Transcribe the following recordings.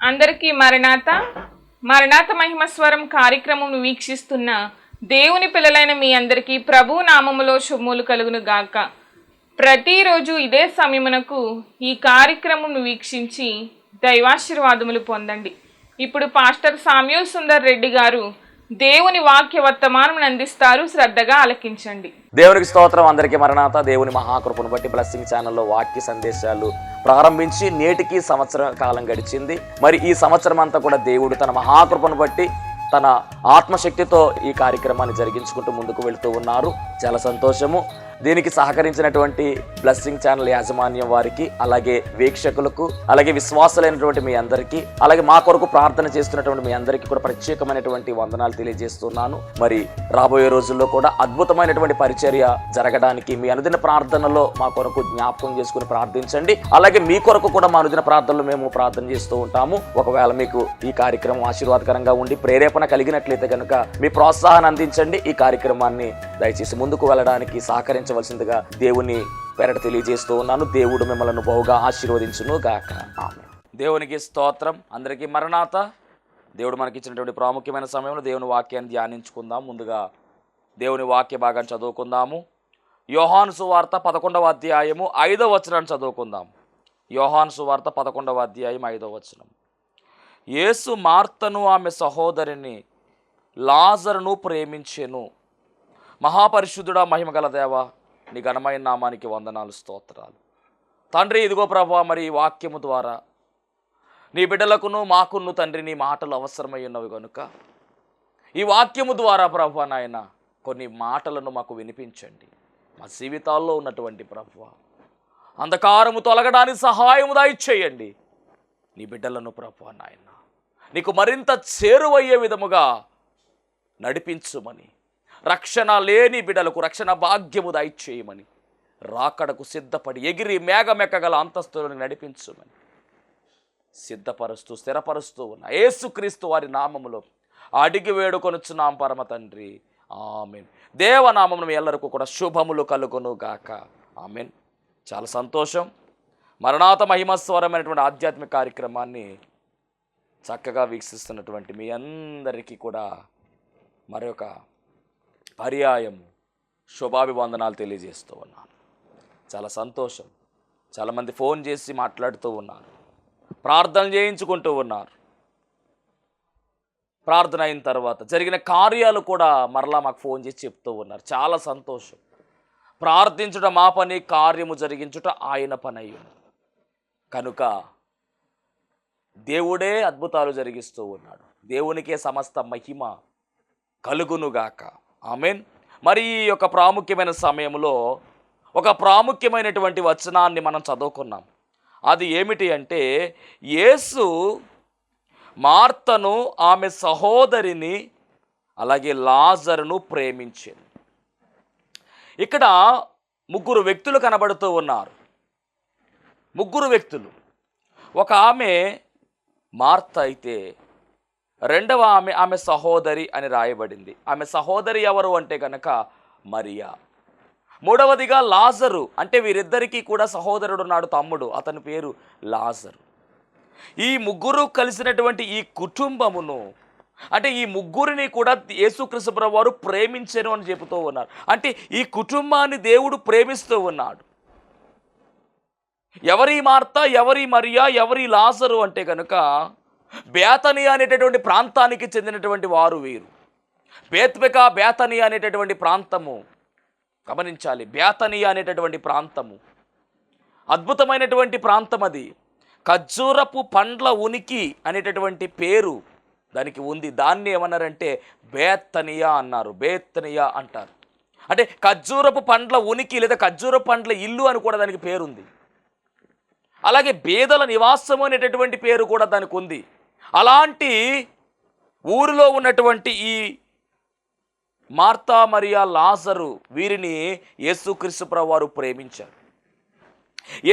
అందరికీ మరణాత మరణాత మహిమస్వరం కార్యక్రమం వీక్షిస్తున్న దేవుని పిల్లలైన మీ అందరికీ ప్రభు నామములో శుభములు కలుగును గాక. ప్రతిరోజు ఇదే సమయమునకు ఈ కార్యక్రమం వీక్షించి దైవాశీర్వాదములు పొందండి. ఇప్పుడు పాస్టర్ సామ్యూల్ సుందర్ రెడ్డి గారు దేవుని వాక్య వర్తమానం అందిస్తారు. శ్రద్ధగా ఆలకించండి. దేవునికి స్తోత్రం. అందరికీ మరణాత. దేవుని మహాకృపను బట్టి బ్లెస్సింగ్ ఛానల్లో వాక్య సందేశాలు ప్రారంభించి నేటికి సంవత్సర కాలం గడిచింది. మరి ఈ సంవత్సరం అంతా కూడా దేవుడు తన మహాకృపను బట్టి తన ఆత్మశక్తితో ఈ కార్యక్రమాన్ని జరిగించుకుంటూ ముందుకు వెళుతూ ఉన్నారు. చాలా సంతోషము. దీనికి సహకరించినటువంటి బ్లెస్సింగ్ ఛానల్ యాజమాన్యం వారికి, అలాగే వీక్షకులకు, అలాగే విశ్వాసులైనటువంటి మీ అందరికీ, అలాగే మా కొరకు ప్రార్థన చేస్తున్నటువంటి మీ అందరికీ కూడా ప్రత్యేకమైనటువంటి వందనాలు తెలియజేస్తున్నాను. మరి రాబోయే రోజుల్లో కూడా అద్భుతమైనటువంటి పరిచర్య జరగడానికి మీ అనుదిన ప్రార్థనలో మా కొరకు జ్ఞాపకం చేసుకుని ప్రార్థించండి. అలాగే మీ కొరకు కూడా మా అనుదిన ప్రార్థనలో మేము ప్రార్థన చేస్తూ ఉంటాము. ఒకవేళ మీకు ఈ కార్యక్రమం ఆశీర్వాదకరంగా ఉండి ప్రేరేపణ కలిగినట్లయితే కనుక మీ ప్రోత్సాహాన్ని అందించండి. ఈ కార్యక్రమాన్ని దయచేసి ముందుకు వెళ్ళడానికి సహకరించవలసిందిగా దేవుని పేరట తెలియజేస్తూ ఉన్నాను. దేవుడు మిమ్మల్ని బహుగా ఆశీర్వదించును గాక. ఆమేన్. దేవునికి స్తోత్రం. అందరికీ మరణాత. దేవుడు మనకిచ్చినటువంటి ప్రాముఖ్యమైన సమయంలో దేవుని వాక్యాన్ని ధ్యానించుకుందాం. ముందుగా దేవుని వాక్య భాగాన్ని చదువుకుందాము. యోహాను సువార్త 11వ అధ్యాయము 5వ వచనాన్ని చదువుకుందాం. యోహాను సువార్త 11వ అధ్యాయం 5వ వచనం. యేసు మార్తను ఆమె సహోదరిని లాజరును ప్రేమించెను. మహాపరిశుద్ధుడా, మహిమగల దేవా, నీ ఘనమైన నామానికి వందనాలు, స్తోత్రాలు తండ్రి. ఇదిగో ప్రభా, మరి ఈ వాక్యము ద్వారా నీ బిడ్డలకును మాకును తండ్రి నీ మాటలు అవసరమై ఉన్నవి కనుక ఈ వాక్యము ద్వారా ప్రభా నాయన కొన్ని మాటలను మాకు వినిపించండి. మా జీవితాల్లో ఉన్నటువంటి ప్రభా అంధకారము తొలగడానికి సహాయము దయచేయండి. నీ బిడ్డలను ప్రభా నాయన నీకు మరింత చేరువయ్యే విధముగా నడిపించుమని, రక్షణ లేని బిడ్డలకు రక్షణ భాగ్యము దయచేయమని, రాకడకు సిద్ధపడి ఎగిరి మేఘమెక్కగల అంతస్తులను నడిపించుమని సిద్ధపరుస్తూ స్థిరపరుస్తూ ఉన్న యేసుక్రీస్తు వారి నామములో అడిగి వేడుకొనుచున్నాం పరమ తండ్రి. ఆమెన్. దేవనామమును మీ ಎಲ್ಲರಿಗೂ కూడా శుభములు కలుగును గాక. ఆమెన్. చాలా సంతోషం. మరణాత మహిమస్వరమైనటువంటి ఆధ్యాత్మిక కార్యక్రమాన్ని చక్కగా వీక్షిస్తున్నటువంటి మీ అందరికీ కూడా మరొక పర్యాయం శుభాభివందనాలు తెలియజేస్తూ ఉన్నాను. చాలా సంతోషం. చాలామంది ఫోన్ చేసి మాట్లాడుతూ ఉన్నారు, ప్రార్థన చేయించుకుంటూ ఉన్నారు. ప్రార్థన అయిన తర్వాత జరిగిన కార్యాలు కూడా మరలా మాకు ఫోన్ చేసి చెప్తూ ఉన్నారు. చాలా సంతోషం. ప్రార్థించుట మా పని, కార్యము జరిగించుట ఆయన పని అయ్యును కనుక దేవుడే అద్భుతాలు జరిగిస్తూ ఉన్నాడు. దేవునికే సమస్త మహిమ కలుగునుగాక. ఆమెన్. మరి ఈ యొక్క ప్రాముఖ్యమైన సమయంలో ఒక ప్రాముఖ్యమైనటువంటి వచనాన్ని మనం చదువుకున్నాం. అది ఏమిటి అంటే, యేసు మార్తను ఆమె సహోదరిని అలాగే లాజరును ప్రేమించాడు. ఇక్కడ ముగ్గురు వ్యక్తులు కనబడుతూ ఉన్నారు. ముగ్గురు వ్యక్తులు. ఒక ఆమె మార్త అయితే రెండవ ఆమె సహోదరి అని రాయబడింది. ఆమె సహోదరి ఎవరు అంటే కనుక మరియా. మూడవదిగా లాజరు. అంటే వీరిద్దరికీ కూడా సహోదరుడు ఉన్నాడు, తమ్ముడు, అతని పేరు లాజరు. ఈ ముగ్గురు కలిసినటువంటి ఈ కుటుంబమును, అంటే ఈ ముగ్గురిని కూడా యేసుక్రీస్తు ప్రభువు వారు ప్రేమించెను అని చెబుతూ ఉన్నారు. అంటే ఈ కుటుంబాన్ని దేవుడు ప్రేమిస్తూ ఉన్నాడు. ఎవరి మార్త, ఎవరి మరియా, ఎవరి లాజరు అంటే కనుక బేతనియా అనేటటువంటి ప్రాంతానికి చెందినటువంటి వారు వీరు. బేతనియా అనేటటువంటి ప్రాంతము గమనించాలి. బేతనియా అనేటటువంటి ప్రాంతము అద్భుతమైనటువంటి ప్రాంతం. అది ఖర్జూరపు పండ్ల ఉనికి అనేటటువంటి పేరు దానికి ఉంది. దాన్ని ఏమన్నారంటే బేతనియా అన్నారు. బేతనియా అంటారు. అంటే ఖర్జూరపు పండ్ల ఉనికి లేదా ఖర్జూరపు పండ్ల ఇల్లు అని కూడా దానికి పేరుంది. అలాగే బేదల నివాసము అనేటటువంటి పేరు కూడా దానికి ఉంది. అలాంటి ఊరిలో ఉన్నటువంటి ఈ మార్తా, మరియా, లాజరు వీరిని యేసుక్రీస్తు ప్రభువు వారు ప్రేమించారు.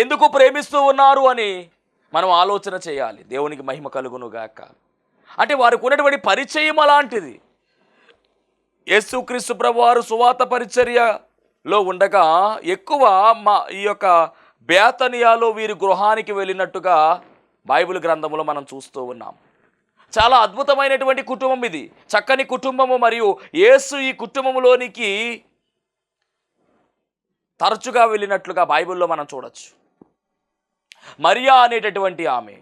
ఎందుకు ప్రేమిస్తూ ఉన్నారు అని మనం ఆలోచన చేయాలి. దేవునికి మహిమ కలుగును గాక. అంటే వారికి ఉన్నటువంటి పరిచయం అలాంటిది. యేసుక్రీస్తు ప్రభువు వారు సువార్త పరిచర్యలో ఉండగా ఎక్కువ ఈ యొక్క బేతనియాలో వీరి గృహానికి వెళ్ళినట్టుగా బైబిల్ గ్రంథంలో మనం చూస్తూ ఉన్నాం. చాలా అద్భుతమైనటువంటి కుటుంబం ఇది, చక్కని కుటుంబము. మరియు యేసు ఈ కుటుంబంలోనికి తరచుగా వెళ్ళినట్లుగా బైబిల్లో మనం చూడొచ్చు. మరియా అనేటటువంటి ఆమె,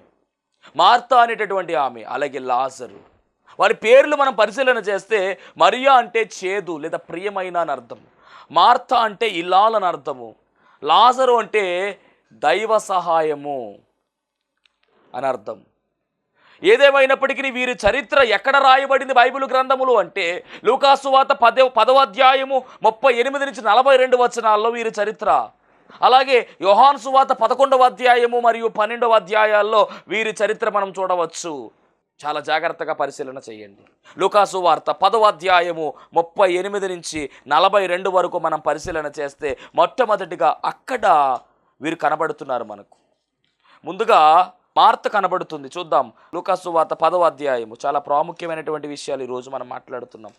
మార్తా అనేటటువంటి ఆమె, అలాగే లాజరు, వారి పేర్లు మనం పరిశీలన చేస్తే మరియా అంటే చేదు లేదా ప్రియమైన అని అర్థం, మార్తా అంటే ఇల్లాలని అర్థము, లాజరు అంటే దైవ సహాయము అని అర్థం. ఏదేమైనప్పటికీ వీరి చరిత్ర ఎక్కడ రాయబడింది బైబిల్ గ్రంథములు అంటే లూకాసు వార్త 10వ అధ్యాయము 38 నుంచి 42 వచనాల్లో వీరి చరిత్ర. అలాగే యోహాను సువార్త 11వ అధ్యాయము మరియు 12వ అధ్యాయాల్లో వీరి చరిత్ర మనం చూడవచ్చు. చాలా జాగ్రత్తగా పరిశీలన చేయండి. లూకాసు వార్త 10వ అధ్యాయము 38 నుంచి 42 వరకు మనం పరిశీలన చేస్తే మొట్టమొదటిగా అక్కడ వీరు కనబడుతున్నారు మనకు. ముందుగా మార్త కనబడుతుంది. చూద్దాం లూకాసు వార్త 10వ అధ్యాయము. చాలా ప్రాముఖ్యమైనటువంటి విషయాలు ఈరోజు మనం మాట్లాడుతున్నాం.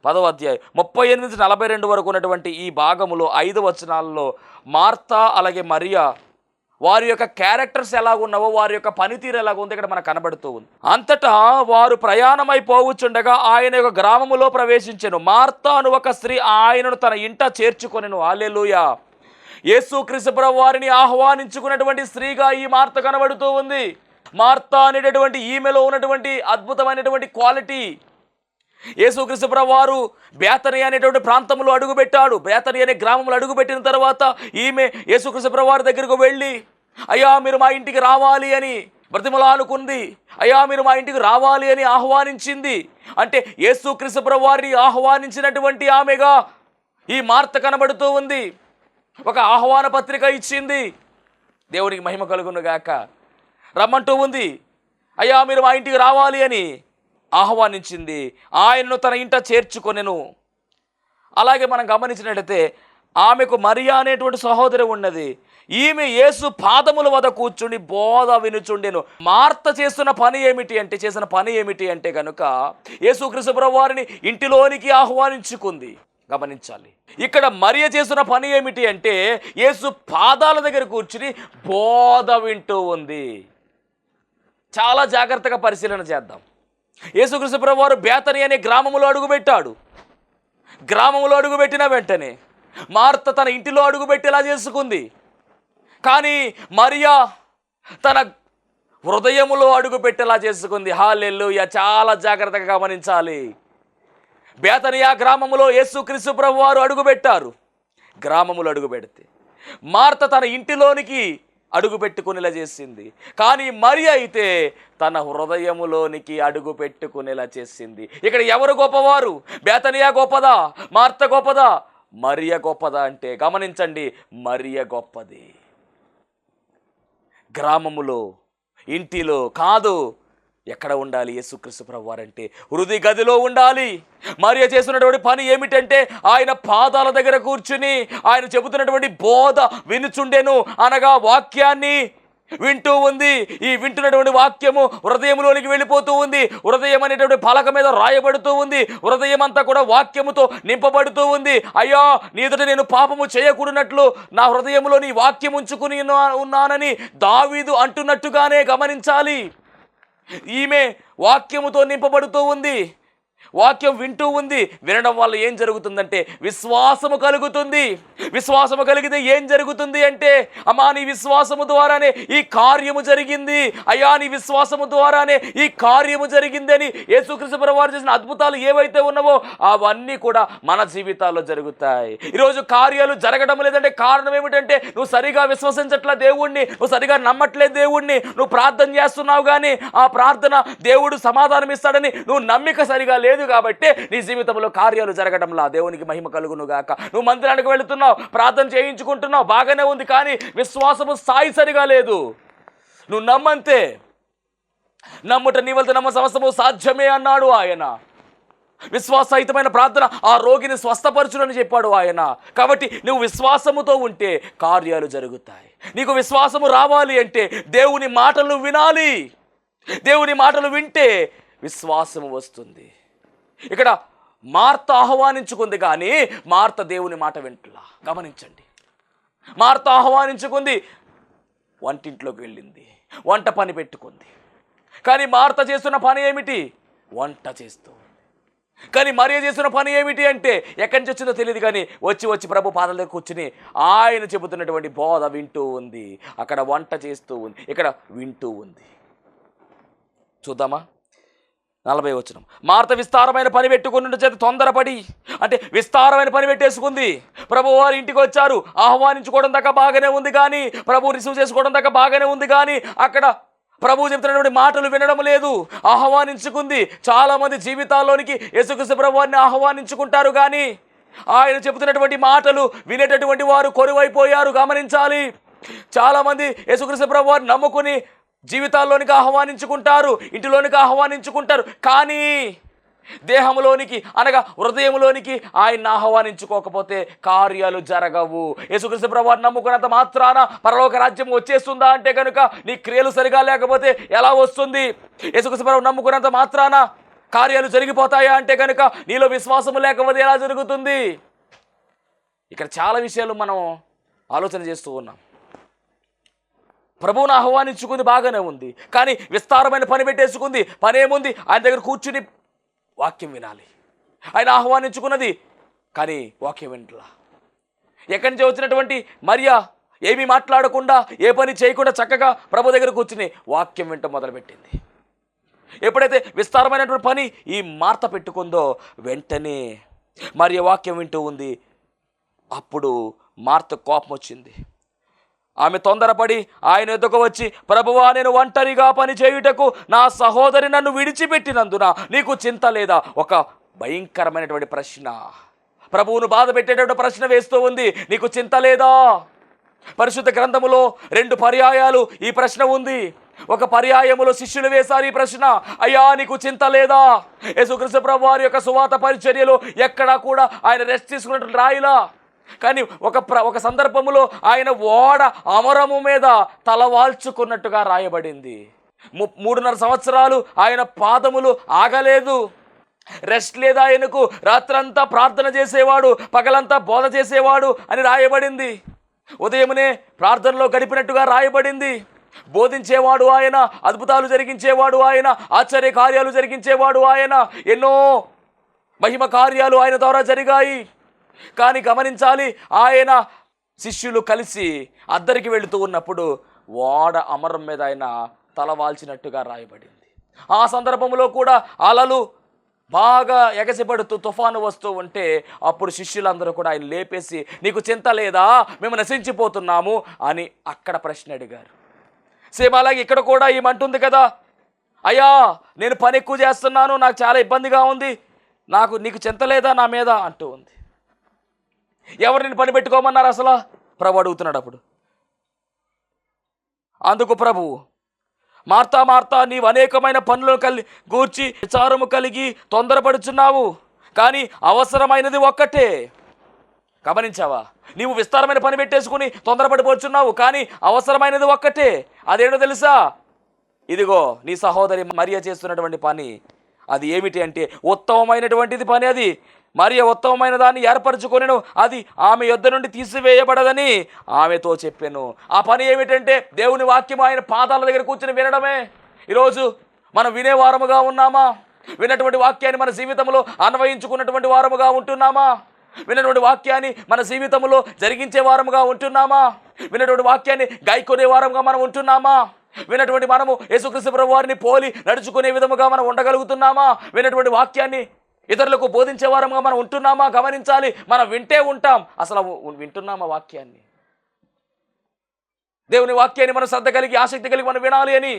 10వ అధ్యాయం 38 నుంచి 42 వరకు ఉన్నటువంటి ఈ భాగములో 5 వచనాల్లో మార్తా అలాగే మరియా వారి యొక్క క్యారెక్టర్స్ ఎలాగున్నావో, వారి యొక్క పనితీరు ఎలాగుందో ఇక్కడ మనకు కనబడుతూ ఉంది. అంతటా వారు ప్రయాణమైపోవచ్చుండగా ఆయన యొక్క గ్రామములో ప్రవేశించెను. మార్తా అను ఒక స్త్రీ ఆయనను తన ఇంట చేర్చుకొనెను. హల్లెలూయా. యేసుక్రీస్తు ప్రభువు వారిని ఆహ్వానించుకున్నటువంటి స్త్రీగా ఈ మార్త కనబడుతూ ఉంది. మార్తా అనేటటువంటి ఈమెలో ఉన్నటువంటి అద్భుతమైనటువంటి క్వాలిటీ. యేసుక్రీస్తు ప్రభువు వారు బేతనీ అనేటువంటి ప్రాంతంలో అడుగుపెట్టాడు. బేతనీ అనే గ్రామంలో అడుగుపెట్టిన తర్వాత ఈమె యేసుక్రీస్తు ప్రభువు వారి దగ్గరకు వెళ్ళి, అయ్యా మీరు మా ఇంటికి రావాలి అని బ్రతిమలాడుకుంది. అయ్యా మీరు మా ఇంటికి రావాలి అని ఆహ్వానించింది. అంటే యేసుక్రీస్తు ప్రభువు వారిని ఆహ్వానించినటువంటి ఆమెగా ఈ మార్త కనబడుతూ ఉంది. ఒక ఆహ్వాన పత్రిక ఇచ్చింది. దేవునికి మహిమ కలుగును గాక. రమ్మంటూ ఉంది. అయ్యా మీరు మా ఇంటికి రావాలి అని ఆహ్వానించింది. ఆయనను తన ఇంట చేర్చుకొనెను. అలాగే మనం గమనించినట్లయితే ఆమెకు మరియా అనేటువంటి సహోదరి ఉన్నది. ఈమె యేసు పాదముల వద్ద కూర్చుని బోధ వినుచుండెను. మార్త చేసిన పని ఏమిటి అంటే కనుక యేసుక్రీస్తు ప్రభువు వారిని ఇంటిలోనికి ఆహ్వానించుకుంది. గమనించాలి. ఇక్కడ మరియ చేసిన పని ఏమిటి అంటే యేసు పాదాల దగ్గర కూర్చుని బోధ వింటూ ఉంది. చాలా జాగ్రత్తగా పరిశీలన చేద్దాం. యేసుక్రీస్తు ప్రభువు వారు బేతనీ అనే గ్రామంలో అడుగుపెట్టాడు. గ్రామంలో అడుగుపెట్టిన వెంటనే మార్త తన ఇంటిలో అడుగుపెట్టేలా చేసుకుంది. కానీ మరియా తన హృదయములో అడుగుపెట్టేలా చేసుకుంది. హల్లెలూయా. చాలా జాగ్రత్తగా గమనించాలి. బేతనియా గ్రామములో యేసుక్రీస్తు ప్రభువు వారు అడుగుపెట్టారు. గ్రామములో అడుగుపెడితే మార్త తన ఇంటిలోనికి అడుగుపెట్టుకునేలా చేసింది. కానీ మరియ అయితే తన హృదయములోనికి అడుగుపెట్టుకునేలా చేసింది. ఇక్కడ ఎవరు గొప్పవారు? బేతనియా గొప్పదా? మార్త గొప్పదా? మరియ గొప్పదా అంటే గమనించండి, మరియ గొప్పది. గ్రామములో, ఇంటిలో కాదు, ఎక్కడ ఉండాలి యేసుక్రీస్తు ప్రభువు వారంటే? హృదయ గదిలో ఉండాలి. మరియ చేస్తున్నటువంటి పని ఏమిటంటే ఆయన పాదాల దగ్గర కూర్చుని ఆయన చెబుతున్నటువంటి బోధ వినుచుండెను. అనగా వాక్యాన్ని వింటూ ఉంది. ఈ వింటున్నటువంటి వాక్యము హృదయంలోనికి వెళ్ళిపోతూ ఉంది. హృదయం అనేటువంటి పలక మీద రాయబడుతూ ఉంది. హృదయం అంతా కూడా వాక్యముతో నింపబడుతూ ఉంది. అయ్యా నీదట నేను పాపము చేయకూడనట్లు నా హృదయంలో నీ వాక్యం ఉంచుకుని ఉన్నానని దావీదు అంటున్నట్టుగానే గమనించాలి. ఈమె వాక్యముతో నింపబడుతూ ఉంది. వాక్యం వింటూ ఉంది. వినడం వల్ల ఏం జరుగుతుందంటే విశ్వాసము కలుగుతుంది. విశ్వాసము కలిగితే ఏం జరుగుతుంది అంటే, అమ్మా నీ విశ్వాసము ద్వారానే ఈ కార్యము జరిగింది, అయ్యా నీ విశ్వాసము ద్వారానే ఈ కార్యము జరిగిందని యేసుక్రీస్తు ప్రభువు వారు చేసిన అద్భుతాలు ఏవైతే ఉన్నావో అవన్నీ కూడా మన జీవితాల్లో జరుగుతాయి. ఈరోజు కార్యాలు జరగడం లేదంటే కారణం ఏమిటంటే నువ్వు సరిగా విశ్వసించట్లే దేవుణ్ణి, నువ్వు సరిగా నమ్మట్లేదు దేవుణ్ణి. నువ్వు ప్రార్థన చేస్తున్నావు కానీ ఆ ప్రార్థన దేవుడు సమాధానం ఇస్తాడని నువ్వు నమ్మిక సరిగా లేదు కాబట్టి నీ జీవితంలో కార్యాలు జరగడంలా. దేవునికి మహిమ కలుగును గాక. నువ్వు మందిరానికి వెళుతున్నావు, ప్రార్థన చేయించుకుంటున్నావు, బాగానే ఉంది, కానీ విశ్వాసము స్థాయి సరిగా లేదు. నువ్వు నమ్మంతే. నమ్ముట నీ వలన నమ్మ సమస్తము సాధ్యమే అన్నాడు ఆయన. విశ్వాసహితమైన ప్రార్థన ఆ రోగిని స్వస్థపరచునని చెప్పాడు ఆయన. కాబట్టి నువ్వు విశ్వాసముతో ఉంటే కార్యాలు జరుగుతాయి. నీకు విశ్వాసము రావాలి అంటే దేవుని మాటలు వినాలి. దేవుని మాటలు వింటే విశ్వాసము వస్తుంది. ఇక్కడ మార్త ఆహ్వానించుకుంది కానీ మార్త దేవుని మాట వింటులా. గమనించండి, మార్త ఆహ్వానించుకుంది, వంటింట్లోకి వెళ్ళింది. వంట పని పెట్టుకుంది. కానీ మార్త చేస్తున్న పని ఏమిటి? వంట చేస్తూ. కానీ మరియ చేస్తున్న పని ఏమిటి అంటే ఎక్కడి నుంచి వచ్చిందో తెలియదు, కానీ వచ్చి ప్రభు పాదాల దగ్గర కూర్చుని ఆయన చెబుతున్నటువంటి బోధ వింటూ ఉంది. అక్కడ వంట చేస్తూ ఉంది, ఇక్కడ వింటూ ఉంది. చూద్దామా 40వ వచనం. మార్త విస్తారమైన పని పెట్టుకున్న చేత తొందరపడి, అంటే విస్తారమైన పని పెట్టేసుకుంది. ప్రభు వారి ఇంటికి వచ్చారు, ఆహ్వానించుకోవడం దాకా బాగానే ఉంది, కానీ ప్రభు రిసీవ్ చేసుకోవడం దాకా బాగానే ఉంది, కానీ అక్కడ ప్రభు చెప్తున్నటువంటి మాటలు వినడం లేదు. ఆహ్వానించుకుంది. చాలామంది జీవితాల్లోనికి యేసుక్రీస్తు ప్రభు వారిని ఆహ్వానించుకుంటారు, కానీ ఆయన చెబుతున్నటువంటి మాటలు వినేటటువంటి వారు కొరువైపోయారు. గమనించాలి. చాలామంది యేసుక్రీస్తు ప్రభు వారిని నమ్ముకుని జీవితాల్లోనికి ఆహ్వానించుకుంటారు, ఇంటిలోనికి ఆహ్వానించుకుంటారు, కానీ దేహంలోనికి అనగా హృదయంలోనికి ఆయన్ని ఆహ్వానించుకోకపోతే కార్యాలు జరగవు. యేసుక్రీస్తు ప్రభువుని నమ్ముకున్నంత మాత్రాన పరలోక రాజ్యం వచ్చేస్తుందా అంటే కనుక నీ క్రియలు సరిగా లేకపోతే ఎలా వస్తుంది? యేసుక్రీస్తు ప్రభువుని నమ్ముకున్నంత మాత్రాన కార్యాలు జరిగిపోతాయా అంటే కనుక నీలో విశ్వాసము లేకపోతే ఎలా జరుగుతుంది? ఇక్కడ చాలా విషయాలు మనం ఆలోచన చేస్తూ ఉన్నాం. ప్రభువును ఆహ్వానించుకుంది, బాగానే ఉంది, కానీ విస్తారమైన పని పెట్టేసుకుంది. పని ఏముంది? ఆయన దగ్గర కూర్చుని వాక్యం వినాలి. ఆయన ఆహ్వానించుకున్నది, కానీ వాక్యం వినట్లా. ఎక్కడి నుంచి వచ్చినటువంటి మరియా ఏమీ మాట్లాడకుండా, ఏ పని చేయకుండా చక్కగా ప్రభు దగ్గర కూర్చుని వాక్యం వినటం మొదలుపెట్టింది. ఎప్పుడైతే విస్తారమైనటువంటి పని ఈ మార్త పెట్టుకుందో వెంటనే మరియా వాక్యం వింటూ ఉంది. అప్పుడు మార్త కోపం వచ్చింది. ఆమె తొందరపడి ఆయన ఎదుకు వచ్చి, ప్రభువా, నేను ఒంటరిగా పని చేయుటకు నా సహోదరి నన్ను విడిచిపెట్టినందున నీకు చింత లేదా? ఒక భయంకరమైనటువంటి ప్రశ్న, ప్రభువును బాధ పెట్టేటటువంటి ప్రశ్న వేస్తూ ఉంది. నీకు చింత లేదా? పరిశుద్ధ గ్రంథములో 2 పర్యాయాలు ఈ ప్రశ్న ఉంది. ఒక పర్యాయములో శిష్యులు వేశారు ఈ ప్రశ్న, అయ్యా నీకు చింత లేదా? యేసుక్రీస్తు ప్రభువు వారి యొక్క సువార్త పరిచర్యలో ఎక్కడా కూడా ఆయన రెస్ట్ తీసుకున్నట్టు రాయిలా. కానీ ఒక సందర్భంలో ఆయన ఓడ అమరము మీద తలవాల్చుకున్నట్టుగా రాయబడింది. 3.5 సంవత్సరాలు ఆయన పాదములు ఆగలేదు, రెస్ట్ లేదా ఆయనకు. రాత్రంతా ప్రార్థన చేసేవాడు, పగలంతా బోధ చేసేవాడు అని రాయబడింది. ఉదయమునే ప్రార్థనలో గడిపినట్టుగా రాయబడింది. బోధించేవాడు ఆయన, అద్భుతాలు జరిగించేవాడు ఆయన, ఆశ్చర్య కార్యాలు జరిగించేవాడు ఆయన, ఎన్నో మహిమ కార్యాలు ఆయన ద్వారా జరిగాయి. కానీ గమనించాలి, ఆయన శిష్యులు కలిసి అద్దరికి వెళుతూ ఉన్నప్పుడు ఓడ అమరం మీద ఆయన తలవాల్చినట్టుగా రాయబడింది. ఆ సందర్భంలో కూడా అలలు బాగా ఎగసిపడుతూ తుఫాను వస్తూ ఉంటే అప్పుడు శిష్యులందరూ కూడా ఆయన లేపేసి, నీకు చింత లేదా? మేము నశించిపోతున్నాము అని అక్కడ ప్రశ్న అడిగారు. సేమ్ అలాగే ఇక్కడ కూడా ఏమంటుంది కదా, అయ్యా నేను పని ఎక్కువ చేస్తున్నాను, నాకు చాలా ఇబ్బందిగా ఉంది, నీకు చింత లేదా నా మీద అంటూ ఉంది. ఎవరు నేను పని పెట్టుకోమన్నారు అసలు? ప్రభు అడుగుతున్నాడు. అప్పుడు అందుకు ప్రభు, మార్తా మార్తా, నీవు అనేకమైన పనులను గూర్చి విచారము కలిగి తొందరపడుచున్నావు, కానీ అవసరమైనది ఒక్కటే. గమనించావా? నీవు విస్తారమైన పని పెట్టేసుకుని తొందరపడిపోతున్నావు, కానీ అవసరమైనది ఒక్కటే. అదేంటో తెలుసా? ఇదిగో నీ సహోదరి మరియ చేస్తున్నటువంటి పని. అది ఏమిటి అంటే ఉత్తమమైనటువంటిది పని. అది మరియ ఉత్తమమైన దాన్ని ఏర్పరచుకొనెను, అది ఆమె యొద్ద నుండి తీసివేయబడదని ఆమెతో చెప్పాను. ఆ పని ఏమిటంటే దేవుని వాక్యం ఆయన పాదాల దగ్గర కూర్చుని వినడమే. ఈరోజు మనం వినేవారముగా ఉన్నామా? విన్నటువంటి వాక్యాన్ని మన జీవితంలో అన్వయించుకున్నటువంటి వారముగా ఉంటున్నామా? విన్నటువంటి వాక్యాన్ని మన జీవితంలో జరిగించే వారముగా ఉంటున్నామా? విన్నటువంటి వాక్యాన్ని గాయకొనే వారముగా మనం ఉంటున్నామా? విన్నటువంటి మనము యేసుక్రీస్తు ప్రభువు వారిని పోలి నడుచుకునే విధముగా మనం ఉండగలుగుతున్నామా? విన్నటువంటి వాక్యాన్ని ఇతరులకు బోధించే వారముగా మనం ఉంటున్నామా? గమనించాలి. మనం వింటే ఉంటాం, అసలు వింటున్నామా వాక్యాన్ని? దేవుని వాక్యాన్ని మనం శ్రద్ధ కలిగి ఆసక్తి కలిగి మనం వినాలి అని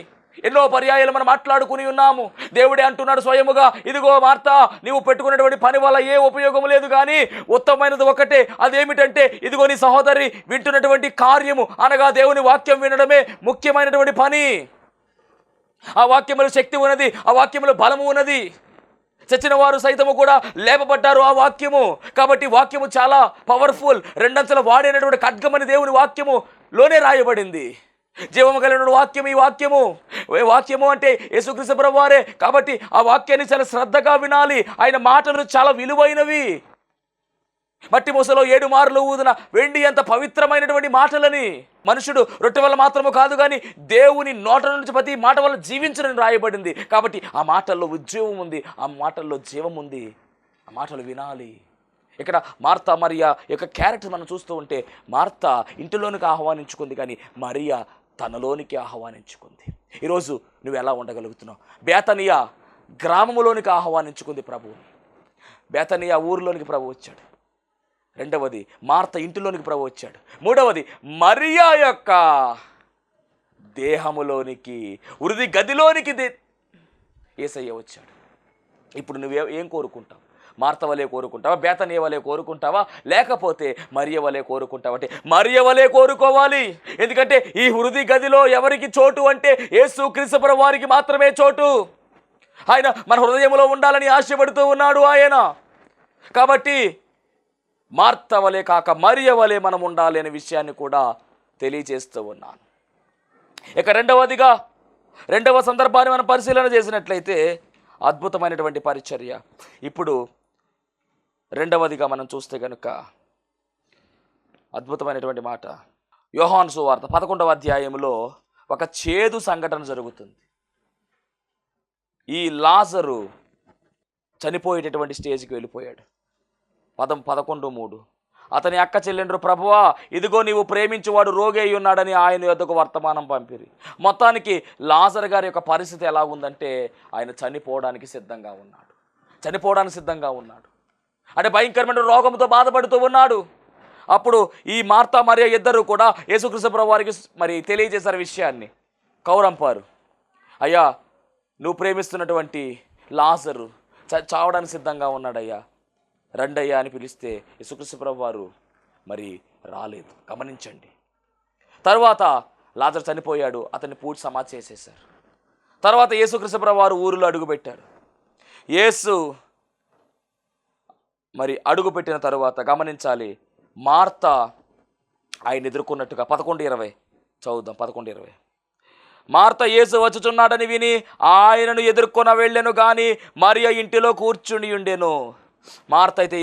ఎన్నో పర్యాయాలు మనం మాట్లాడుకుని ఉన్నాము. దేవుడే అంటున్నాడు స్వయముగా, ఇదిగో మార్తా, నీవు పెట్టుకున్నటువంటి పని వల్ల ఏ ఉపయోగం లేదు, కానీ ఉత్తమమైనది ఒకటే. అదేమిటంటే ఇదిగో నీ సహోదరి వింటున్నటువంటి కార్యము, అనగా దేవుని వాక్యం వినడమే ముఖ్యమైనటువంటి పని. ఆ వాక్యములో శక్తి ఉన్నది, ఆ వాక్యములో బలము ఉన్నది. చచ్చిన వారు సైతము కూడా లేపబడ్డారు ఆ వాక్యము. కాబట్టి వాక్యము చాలా పవర్ఫుల్. 2 అంచెల వాడైనటువంటి ఖడ్గమని దేవుని వాక్యములోనే రాయబడింది. జీవము కలిగిన వాక్యం ఈ వాక్యము. వాక్యము అంటే యేసుక్రీస్తు ప్రభువు వారే. కాబట్టి ఆ వాక్యాన్ని చాలా శ్రద్ధగా వినాలి. ఆయన మాటలు చాలా విలువైనవి. మట్టి మూసలో 7 మార్లు ఊదిన వెండి అంత పవిత్రమైనటువంటి మాటలని మనుషుడు రొట్టె వల్ల మాత్రము కాదు కానీ దేవుని నోట నుంచి ప్రతి మాట వల్ల జీవించడని రాయబడింది. కాబట్టి ఆ మాటల్లో ఉద్యోగం ఉంది, ఆ మాటల్లో జీవం ఉంది, ఆ మాటలు వినాలి. ఇక్కడ మార్తా మరియా యొక్క క్యారెక్టర్ మనం చూస్తూ ఉంటే మార్తా ఇంటిలోనికి ఆహ్వానించుకుంది కానీ మరియా తనలోనికి ఆహ్వానించుకుంది. ఈరోజు నువ్వు ఎలా ఉండగలుగుతున్నావు? బేతనియా గ్రామములోనికి ఆహ్వానించుకుంది ప్రభువుని. బేతనియా ఊరిలోనికి ప్రభు వచ్చాడు. రెండవది మార్త ఇంటిలోనికి ప్రభు వచ్చాడు. మూడవది మరియా యొక్క దేహములోనికి వృద్ధి గదిలోనికి యేసయ్య వచ్చాడు. ఇప్పుడు ఏం కోరుకుంటావు? మార్త వలె కోరుకుంటావా? బేతనియ వలె కోరుకుంటావా? లేకపోతే మరియ వలె కోరుకుంటావా? అంటే మరియ వలె కోరుకోవాలి. ఎందుకంటే ఈ హృది గదిలో ఎవరికి చోటు అంటే యేసుక్రీస్తు ప్రభువు వారికి మాత్రమే చోటు. ఆయన మన హృదయంలో ఉండాలని ఆశపడుతూ ఉన్నాడు ఆయన. కాబట్టి మార్త వలె కాక మరియ వలె మనం ఉండాలి అనే విషయాన్ని కూడా తెలియజేస్తూ ఉన్నాను. ఇక రెండవ సందర్భాన్ని మనం పరిశీలన చేసినట్లయితే అద్భుతమైనటువంటి పరిచర్య. ఇప్పుడు రెండవదిగా మనం చూస్తే కనుక అద్భుతమైనటువంటి మాట యోహాను సువార్త 11వ అధ్యాయంలో ఒక చేదు సంఘటన జరుగుతుంది. ఈ లాజరు చనిపోయేటటువంటి స్టేజ్కి వెళ్ళిపోయాడు. 11:3 అతని అక్క చెల్లెండ్రు, ప్రభువా ఇదిగో నీవు ప్రేమించువాడు రోగి అయి ఉన్నాడని ఆయన యొద్దకు వర్తమానం పంపిరి. మొత్తానికి లాజర్ గారి యొక్క పరిస్థితి ఎలా ఉందంటే ఆయన చనిపోవడానికి సిద్ధంగా ఉన్నాడు. అంటే భయంకరమైన రోగంతో బాధపడుతూ ఉన్నాడు. అప్పుడు ఈ మార్తా మరియా ఇద్దరు కూడా యేసుక్రీస్తు ప్రభువు వారికి మరి తెలియజేశారు విషయాన్ని. కౌరంపారు, అయ్యా నువ్వు ప్రేమిస్తున్నటువంటి లాజరు చావడానికి సిద్ధంగా ఉన్నాడయ్యా, రండయ్యా అని పిలిస్తే యేసుక్రీస్తు ప్రభువు వారు మరి రాలేదు. గమనించండి. తర్వాత లాజరు చనిపోయాడు, అతన్ని పూడ్చి సమాధి చేసేశారు. తర్వాత యేసుక్రీస్తు ప్రభువు వారు ఊరిలో అడుగుపెట్టాడు. యేసు మరి అడుగుపెట్టిన తరువాత గమనించాలి, మార్త ఆయన ఎదుర్కొన్నట్టుగా 11:20 చదువుదాం. 11:20 మార్త యేసు వచ్చుచున్నాడని విని ఆయనను ఎదుర్కొన వెళ్ళెను గాని మరియ ఇంటిలో కూర్చుని ఉండెను. మార్త అయితే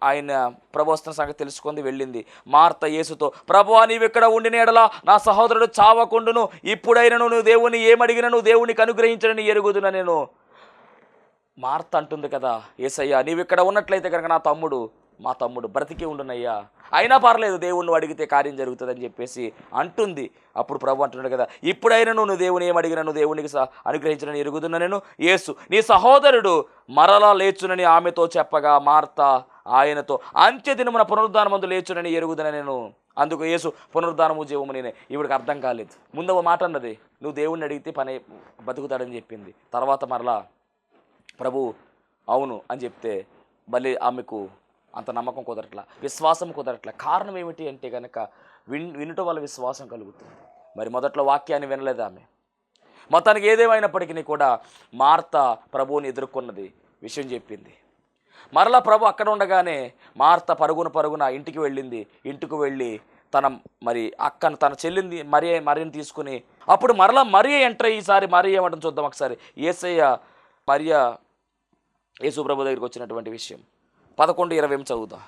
ఆయన ప్రభు వస్తున్న సంగతి తెలుసుకుంది, వెళ్ళింది. మార్త యేసుతో, ప్రభువా నీవు ఇక్కడ ఉండిన ఎడల నా సహోదరుడు చావకుండును, ఇప్పుడైనను నువ్వు దేవుని ఏమడిగినను దేవునికి అనుగ్రహించడని ఎరుగుదున నేను. మార్త అంటుంది కదా, యేసయ్యా నీవు ఇక్కడ ఉన్నట్లయితే కనుక మా తమ్ముడు బ్రతికి ఉండునయ్యా, అయినా పర్లేదు దేవుణ్ణి అడిగితే కార్యం జరుగుతుందని చెప్పేసి అంటుంది. అప్పుడు ప్రభు అంటున్నాడు కదా, ఇప్పుడైనా నువ్వు దేవుని ఏమడిగినా నువ్వు దేవునికి అనుగ్రహించడని ఎరుగుతున్నా నేను. యేసు నీ సహోదరుడు మరలా లేచునని ఆమెతో చెప్పగా మార్త ఆయనతో, అంత్య దినమున పునరుద్ధానమందు లేచునని ఎరుగుదన నేను. అందుకు యేసు పునరుద్ధానము జీవము నేనే. ఇవిడికి అర్థం కాలేదు. ముందవ మాట అన్నది నువ్వు దేవుణ్ణి అడిగితే పని బతుకుతాడని చెప్పింది. తర్వాత మరలా ప్రభు అవును అని చెప్తే మళ్ళీ ఆమెకు అంత నమ్మకం కుదరట్లా, విశ్వాసం కుదరట్లా. కారణం ఏమిటి అంటే కనుక వినటం వల్ల విశ్వాసం కలుగుతుంది. మరి మొదట్లో వాక్యాన్ని వినలేదు ఆమె. మొత్తానికి ఏదేమైనప్పటికీ కూడా మార్త ప్రభువుని ఎదుర్కొన్నది, విషయం చెప్పింది. మరలా ప్రభు అక్కడ ఉండగానే మార్త పరుగున ఇంటికి వెళ్ళింది. ఇంటికి వెళ్ళి మరి అక్కను తన చెల్లింది మరియని తీసుకుని అప్పుడు మరలా మరియ ఎంటర్. ఈసారి మరియ ఏమంటుంది చూద్దాం ఒకసారి. మరియ యేసు ప్రభు దగ్గరికి వచ్చినటువంటి విషయం 11:20 చదువుతా.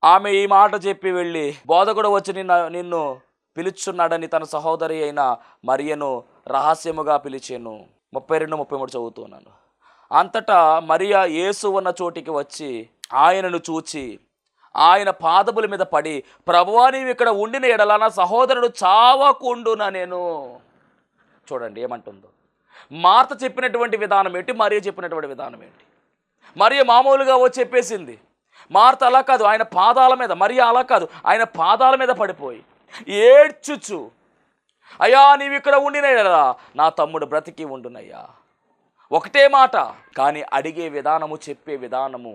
ఆమె ఈ మాట చెప్పి వెళ్ళి బోధకుడు వచ్చి నిన్ను పిలుచున్నాడని తన సహోదరి అయిన మరియను రహస్యముగా పిలిచాను. 32-33 చదువుతున్నాను. అంతటా మరియా యేసు ఉన్న చోటికి వచ్చి ఆయనను చూచి ఆయన పాదముల మీద పడి, ప్రభువా నీవు ఇక్కడ ఉండిన ఎడల నా సహోదరుడు చావకుండునా నేను. చూడండి ఏమంటుందో. మార్త చెప్పినటువంటి విధానం ఏంటి, మరియ చెప్పినటువంటి విధానం ఏంటి? మరియ మామూలుగా వచ్చి చెప్పేసింది. మార్త అలా కాదు, ఆయన పాదాల మీద. మరియ అలా కాదు, ఆయన పాదాల మీద పడిపోయి ఏడ్చుచు, అయ్యా నీవు ఇక్కడ ఉండినయ్యా నా తమ్ముడు బ్రతికి ఉండునయ్యా. ఒకటే మాట, కానీ అడిగే విధానము, చెప్పే విధానము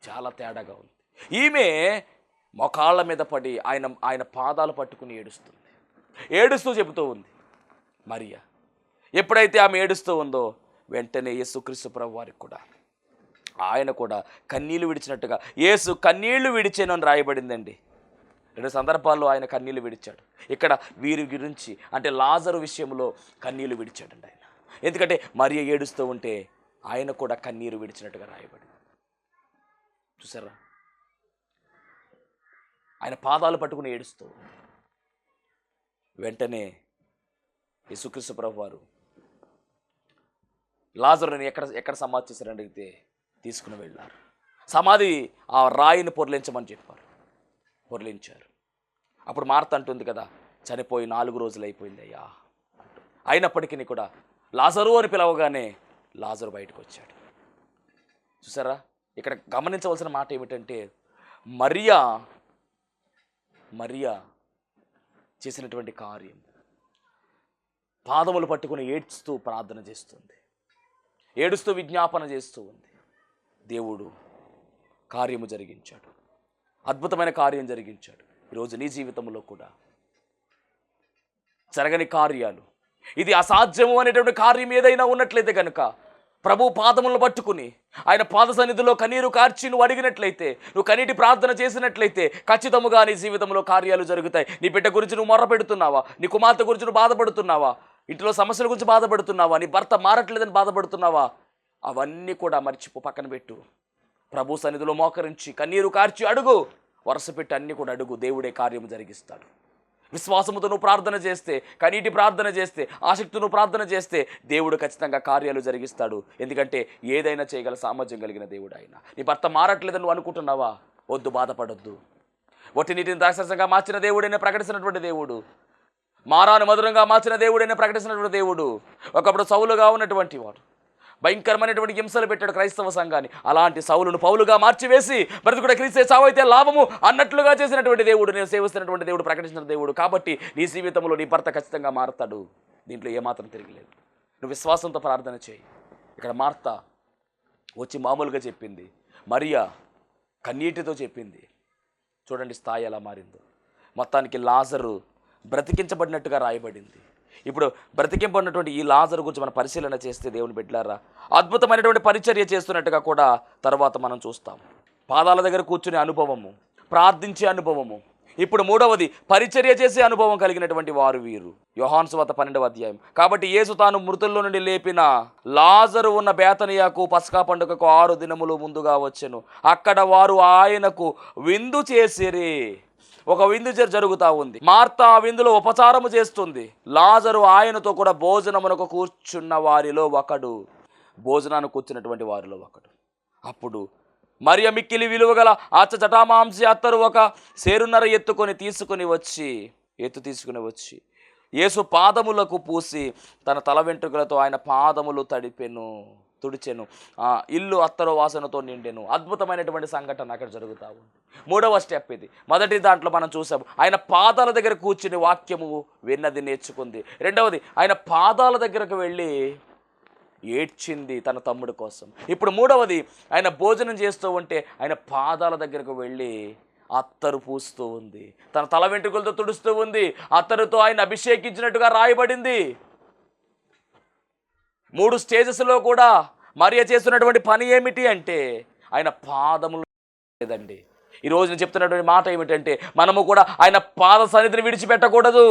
చాలా తేడాగా ఉంది. ఈమె మొకాళ్ళ మీద పడి ఆయన పాదాలు పట్టుకుని ఏడుస్తూ చెబుతూ ఉంది. మరియ ఎప్పుడైతే ఆమె ఏడుస్తూ ఉందో వెంటనే యేసుక్రీస్తు ప్రభు వారికి కూడా ఆయన కూడా కన్నీళ్లు విడిచినట్టుగా యేసు కన్నీళ్లు విడిచాను అని రాయబడిందండి. 2 సందర్భాల్లో ఆయన కన్నీళ్లు విడిచాడు. ఇక్కడ వీరి గురించి అంటే లాజరు విషయంలో కన్నీళ్లు విడిచాడండి ఆయన. ఎందుకంటే మరియ ఏడుస్తూ ఉంటే ఆయన కూడా కన్నీరు విడిచినట్టుగా రాయబడింది. చూసారా? ఆయన పాదాలు పట్టుకుని ఏడుస్తూ. వెంటనే యేసుక్రీస్తు ప్రభువు వారు లాజరుని ఎక్కడ సమాధి చేశారని అడిగితే తీసుకుని వెళ్ళారు. సమాధి ఆ రాయిని పొర్లించమని చెప్పారు. పొర్లించారు. అప్పుడు మార్త అంటుంది కదా, చనిపోయి 4 రోజులు అయిపోయింది అయ్యా అంటూ. అయినప్పటికీ కూడా లాజరు అని పిలవగానే లాజరు బయటకు వచ్చాడు. చూసారా, ఇక్కడ గమనించవలసిన మాట ఏమిటంటే మరియా చేసినటువంటి కార్యం, పాదములు పట్టుకుని ఏడుస్తూ ప్రార్థన చేస్తుంది, ఏడుస్తూ విజ్ఞాపన చేస్తూ ఉంది. దేవుడు కార్యము జరిగించాడు, అద్భుతమైన కార్యం జరిగించాడు. ఈరోజు నీ జీవితంలో కూడా జరగని కార్యాలు, ఇది అసాధ్యము అనేటువంటి కార్యం ఏదైనా ఉన్నట్లయితే కనుక ప్రభు పాదములను పట్టుకుని ఆయన పాద సన్నిధిలో కన్నీరు కార్చి నువ్వు అడిగినట్లయితే, నువ్వు కన్నీటి ప్రార్థన చేసినట్లయితే ఖచ్చితంగా నీ జీవితంలో కార్యాలు జరుగుతాయి. నీ బిడ్డ గురించి నువ్వు మొర్ర పెడుతున్నావా? నీ కుమార్తె గురించి నువ్వు బాధపడుతున్నావా? ఇంట్లో సమస్యల గురించి బాధపడుతున్నావా? నీ భర్త మారట్లేదని బాధపడుతున్నావా? అవన్నీ కూడా మర్చిపో, పక్కన పెట్టు. ప్రభు సన్నిధిలో మోకరించి కన్నీరు కార్చి అడుగు, వరుస పెట్టి అన్నీ కూడా అడుగు. దేవుడే కార్యము జరిగిస్తాడు. విశ్వాసముతో నువ్వు ప్రార్థన చేస్తే, కనీటి ప్రార్థన చేస్తే, ఆసక్తితో నువ్వు ప్రార్థన చేస్తే దేవుడు ఖచ్చితంగా కార్యాలు జరిగిస్తాడు. ఎందుకంటే ఏదైనా చేయగల సామర్థ్యం కలిగిన దేవుడు ఆయన. నీ భర్త మారట్లేదని నువ్వు అనుకుంటున్నావా? వద్దు, బాధపడొద్దు. ఒట్టి నీటిని ద్రాక్షరసంగా మార్చిన దేవుడైనా ప్రకటించినటువంటి దేవుడు, మారాను మధురంగా మార్చిన దేవుడైనా ప్రకటించినటువంటి దేవుడు. ఒకప్పుడు సౌలుగా ఉన్నటువంటి వాడు భయంకరమైనటువంటి హింసలు పెట్టాడు క్రైస్తవ సంఘాన్ని. అలాంటి సౌలును పౌలుగా మార్చివేసి బ్రతుకుడ క్రీస్తే చావైతే లాభము అన్నట్లుగా చేసినటువంటి దేవుడు, నేను సేవిస్తున్నటువంటి దేవుడు, ప్రకటించిన దేవుడు. కాబట్టి నీ జీవితంలో నీ భర్త ఖచ్చితంగా మారతాడు. దీంట్లో ఏమాత్రం తిరిగిలేదు. నువ్వు విశ్వాసంతో ప్రార్థన చేయి. ఇక్కడ మార్త వచ్చి మామూలుగా చెప్పింది, మరియా కన్నీటితో చెప్పింది. చూడండి స్థాయి ఎలా మారిందో. మొత్తానికి లాజరు బ్రతికించబడినట్టుగా రాయబడింది. ఇప్పుడు బ్రతికింపడినటువంటి ఈ లాజరు గురించి మనం పరిశీలన చేస్తే దేవుని బిడ్డలారా, అద్భుతమైనటువంటి పరిచర్య చేస్తున్నట్టుగా కూడా తర్వాత మనం చూస్తాం. పాదాల దగ్గర కూర్చునే అనుభవము, ప్రార్థించే అనుభవము. ఇప్పుడు మూడవది పరిచర్య చేసే అనుభవం కలిగినటువంటి వారు వీరు. యోహాను సువార్త 12వ అధ్యాయం. కాబట్టి యేసు తాను మృతుల్లో నుండి లేపిన లాజరు ఉన్న బేతనియాకు పస్కా పండుగకు 6 దినములు ముందుగా వచ్చెను. అక్కడ వారు ఆయనకు విందు చేసిరి. ఒక విందు జరుగుతూ ఉంది. మార్త ఆ విందులో ఉపచారము చేస్తుంది. లాజరు ఆయనతో కూడా భోజనమునకు కూర్చున్న వారిలో ఒకడు, భోజనాన్ని కూర్చున్నటువంటి వారిలో ఒకడు. అప్పుడు మరియ మిక్కిలి విలువగల జటామాంసి అత్తరు ఒక సేరున్నర తీసుకుని వచ్చి యేసు పాదములకు పూసి తన తల వెంట్రుకలతో ఆయన పాదములు తుడిచెను. ఇల్లు అత్తరు వాసనతో నిండెను. అద్భుతమైనటువంటి సంఘటన అక్కడ జరుగుతూ ఉంది. మూడవ స్టెప్ ఇది. మొదటి దాంట్లో మనం చూసాము, ఆయన పాదాల దగ్గర కూర్చుని వాక్యము విన్నది, నేర్చుకుంది. రెండవది, ఆయన పాదాల దగ్గరకు వెళ్ళి ఏడ్చింది తన తమ్ముడి కోసం. ఇప్పుడు మూడవది, ఆయన భోజనం చేస్తూ ఉంటే ఆయన పాదాల దగ్గరకు వెళ్ళి అత్తరు పూస్తూ ఉంది, తన తల వెంట్రుకలతో తుడుస్తూ ఉంది. అత్తరుతో ఆయన అభిషేకించినట్టుగా రాయబడింది. 3 స్టేజెస్లో కూడా మరియ చేస్తున్నటువంటి పని ఏమిటి అంటే ఆయన పాదములు లేదండి. ఈరోజు నేను చెప్తున్నటువంటి మాట ఏమిటంటే మనము కూడా ఆయన పాద సన్నిధిని విడిచిపెట్టకూడదు.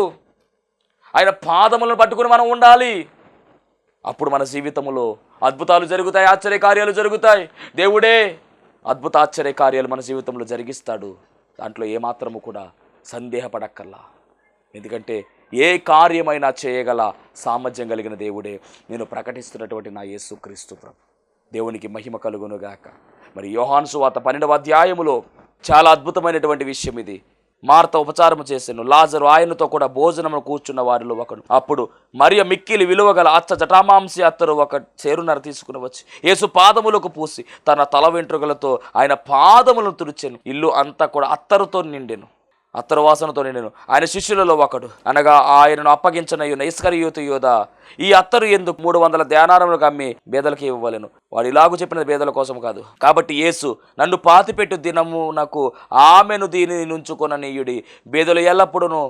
ఆయన పాదములను పట్టుకుని మనం ఉండాలి. అప్పుడు మన జీవితంలో అద్భుతాలు జరుగుతాయి, ఆశ్చర్యకార్యాలు జరుగుతాయి. దేవుడే అద్భుత ఆశ్చర్యకార్యాలు మన జీవితంలో జరిగిస్తాడు. దాంట్లో ఏమాత్రము కూడా సందేహపడక్కల్లా. ఎందుకంటే ఏ కార్యమైనా చేయగల సామర్థ్యం కలిగిన దేవుడే నేను ప్రకటిస్తున్నటువంటి నా యేసుక్రీస్తు ప్రభు. దేవునికి మహిమ కలుగునుగాక. మరి యోహాను సువార్త 12వ అధ్యాయములో చాలా అద్భుతమైనటువంటి విషయం ఇది. మార్త ఉపచారము చేసెను, లాజరు ఆయనతో కూడా భోజనము కూర్చున్న వారిలో ఒకడు. అప్పుడు మరియ మిక్కిలి విలువగల జటామాంసి అత్తరు ఒక సేరున్నర తీసుకుని వచ్చి యేసు పాదములకు పూసి తన తల వెంట్రుకలతో ఆయన పాదములను తుడిచెను. ఇల్లు అంతా కూడా అత్తరుతో నిండెను, అత్తరు వాసనతో నిండెను. ఆయన శిష్యులలో ఒకడు, అనగా ఆయనను అప్పగించనయ్యున్న ఇస్కరియోతు యోధ, ఈ అత్తరు ఎందుకు 300 దేనారములకు అమ్మి బేదలకు ఇవ్వవలెను. వాడు ఇలాగూ చెప్పినది బేదల కోసం కాదు. కాబట్టి యేసు, నన్ను పాతిపెట్టు దినమునకు ఆమెను దీనిని నుంచుకొననీయుడి, బేదలు ఎల్లప్పుడూ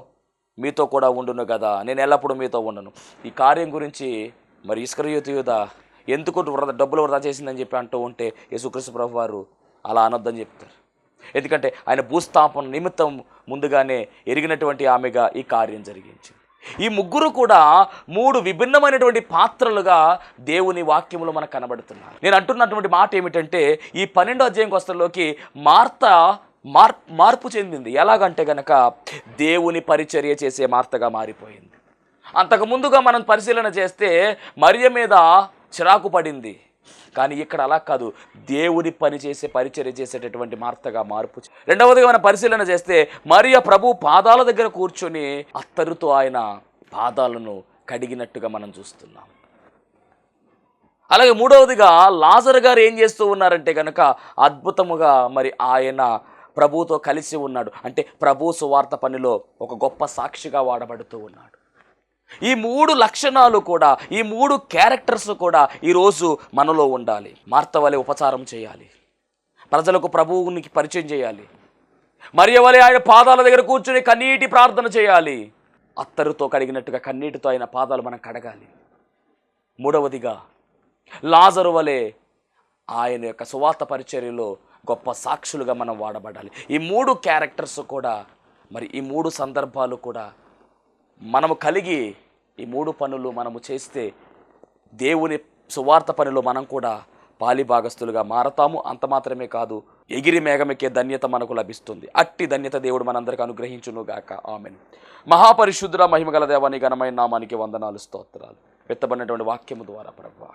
మీతో కూడా ఉండును కదా, నేను ఎల్లప్పుడూ మీతో ఉండను. ఈ కార్యం గురించి మరి ఇస్కరియోతు యోధ ఎందుకు డబ్బులు వృధా చేసిందని చెప్పి అంటూ ఉంటే యేసుక్రీస్తు ప్రభు వారు అలా అనొద్దని చెప్తారు. ఎందుకంటే ఆయన భూస్థాపన నిమిత్తం ముందుగానే ఎరిగినటువంటి ఆమెగా ఈ కార్యం జరిగించింది. ఈ ముగ్గురు కూడా 3 విభిన్నమైనటువంటి పాత్రలుగా దేవుని వాక్యములో మనకు కనబడుతున్నారు. నేను అంటున్నటువంటి మాట ఏమిటంటే, ఈ 12వ అధ్యాయం వస్తలోకి మార్త మార్పు చెందింది. ఎలాగంటే గనక దేవుని పరిచర్య చేసే మార్తగా మారిపోయింది. అంతకుముందుగా మనం పరిశీలన చేస్తే మరియ మీద చిరాకు పడింది, కానీ ఇక్కడ అలా కాదు, దేవుని పని చేసే పరిచర్య చేసేటటువంటి మార్తగా మార్పు. రెండవదిగా మనం పరిశీలన చేస్తే మరియ ప్రభు పాదాల దగ్గర కూర్చొని అత్తరుతో ఆయన పాదాలను కడిగినట్టుగా మనం చూస్తున్నాం. అలాగే మూడవదిగా లాజరు గారు ఏం చేస్తూ ఉన్నారంటే కనుక అద్భుతముగా మరి ఆయన ప్రభువుతో కలిసి ఉన్నాడు. అంటే ప్రభు సువార్త పనిలో ఒక గొప్ప సాక్షిగా వాడబడుతూ ఉన్నాడు. ఈ 3 లక్షణాలు కూడా, ఈ 3 క్యారెక్టర్స్ కూడా ఈరోజు మనలో ఉండాలి. మార్త వలె ఉపచారం చేయాలి, ప్రజలకు ప్రభువునికి పరిచయం చేయాలి, మరియ వలె ఆయన పాదాల దగ్గర కూర్చుని కన్నీటి ప్రార్థన చేయాలి, అత్తరుతో కడిగినట్టుగా కన్నీటితో ఆయన పాదాలు మనం కడగాలి. మూడవదిగా లాజరు వలె ఆయన యొక్క సువార్త పరిచర్యలో గొప్ప సాక్షులుగా మనం వాడబడాలి. ఈ 3 క్యారెక్టర్స్ కూడా, మరి ఈ 3 సందర్భాలు కూడా మనము కలిగి ఈ 3 పనులు మనము చేస్తే దేవుని సువార్త పనిలో మనం కూడా పాలిభాగస్తులుగా మారతాము. అంత మాత్రమే కాదు, ఎగిరి మేఘమెక్కే ధన్యత మనకు లభిస్తుంది. అట్టి ధన్యత దేవుడు మనందరికీ అనుగ్రహించునుగాక. ఆమెన్. మహాపరిశుద్ధుడ మహిమగల దేవాని ఘనమైన నామానికి వందనాలు, స్తోత్రాలు. వెత్తబడినటువంటి వాక్యము ద్వారా ప్రభువా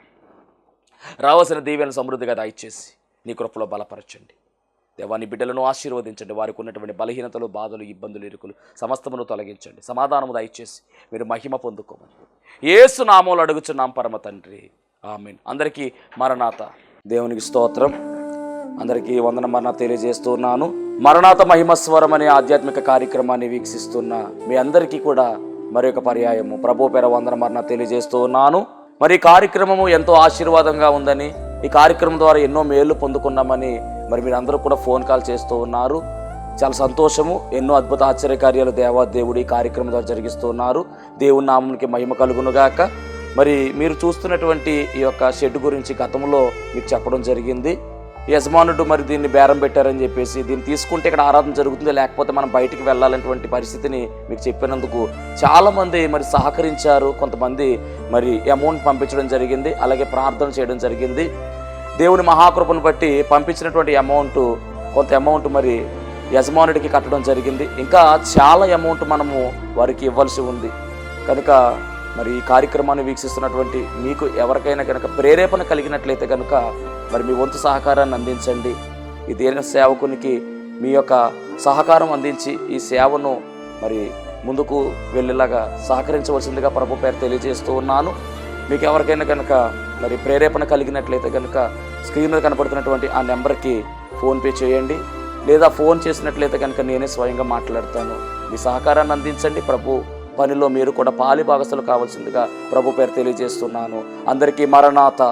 రావాల్సిన దీవెన సమృద్ధిగా దయచేసి నీ కృపలో బలపరచండి. దేవాని బిడ్డలను ఆశీర్వదించండి. వారికి ఉన్నటువంటి బలహీనతలు, బాధలు, ఇబ్బందులు, ఇరుకులు సమస్తమును తొలగించండి. సమాధానము దయచేసి మీరు మహిమ పొందుకోమని యేసు నామములో అడుగుచున్నాం పరమ తండ్రి, ఆమేన్. అందరికీ మరణాత. దేవునికి స్తోత్రం. అందరికీ వందన తెలియజేస్తూ ఉన్నాను. మరణాత మహిమస్వరం అనే ఆధ్యాత్మిక కార్యక్రమాన్ని వీక్షిస్తున్న మీ అందరికీ కూడా మరి ఒక పర్యాయము ప్రభు పేర వందన తెలియజేస్తూ ఉన్నాను. మరి ఈ కార్యక్రమము ఎంతో ఆశీర్వాదంగా ఉందని, ఈ కార్యక్రమం ద్వారా ఎన్నో మేళ్లు పొందుకున్నామని మరి మీరు అందరూ కూడా ఫోన్ కాల్ చేస్తూ ఉన్నారు. చాలా సంతోషము. ఎన్నో అద్భుత ఆశ్చర్యకార్యాలు దేవుడు ఈ కార్యక్రమం ద్వారా జరిగిస్తూ ఉన్నారు. దేవుని నామమునికి మహిమ కలుగునుగాక. మరి మీరు చూస్తున్నటువంటి ఈ యొక్క షెడ్ గురించి గతంలో మీకు చెప్పడం జరిగింది. యజమానుడు మరి దీన్ని బేరం పెట్టారని చెప్పేసి, దీన్ని తీసుకుంటే ఇక్కడ ఆరాధన జరుగుతుంది, లేకపోతే మనం బయటికి వెళ్ళాలనేటువంటి పరిస్థితిని మీకు చెప్పినందుకు చాలామంది మరి సహకరించారు. కొంతమంది మరి అమౌంట్ పంపించడం జరిగింది, అలాగే ప్రార్థన చేయడం జరిగింది. దేవుని మహాకృపను బట్టి పంపించినటువంటి కొంత అమౌంట్ మరి యజమానుడికి కట్టడం జరిగింది. ఇంకా చాలా అమౌంట్ మనము వారికి ఇవ్వాల్సి ఉంది. కనుక మరి ఈ కార్యక్రమాన్ని వీక్షిస్తున్నటువంటి మీకు ఎవరికైనా కనుక ప్రేరేపణ కలిగినట్లయితే కనుక మరి మీ వంతు సహకారాన్ని అందించండి. ఈ దేని సేవకునికి మీ యొక్క సహకారం అందించి ఈ సేవను మరి ముందుకు వెళ్ళేలాగా సహకరించవలసిందిగా ప్రభు పేరు తెలియజేస్తూ ఉన్నాను. మీకు ఎవరికైనా కనుక మరి ప్రేరేపణ కలిగినట్లయితే కనుక స్క్రీన్ మీద కనపడుతున్నటువంటి ఆ నెంబర్కి ఫోన్పే చేయండి, లేదా ఫోన్ చేసినట్లయితే కనుక నేనే స్వయంగా మాట్లాడతాను. మీ సహకారాన్ని అందించండి. ప్రభు పనిలో మీరు కూడా పాలిభాగస్తులు కావాల్సిందిగా ప్రభు పేరు తెలియజేస్తున్నాను. అందరికీ మరణాత.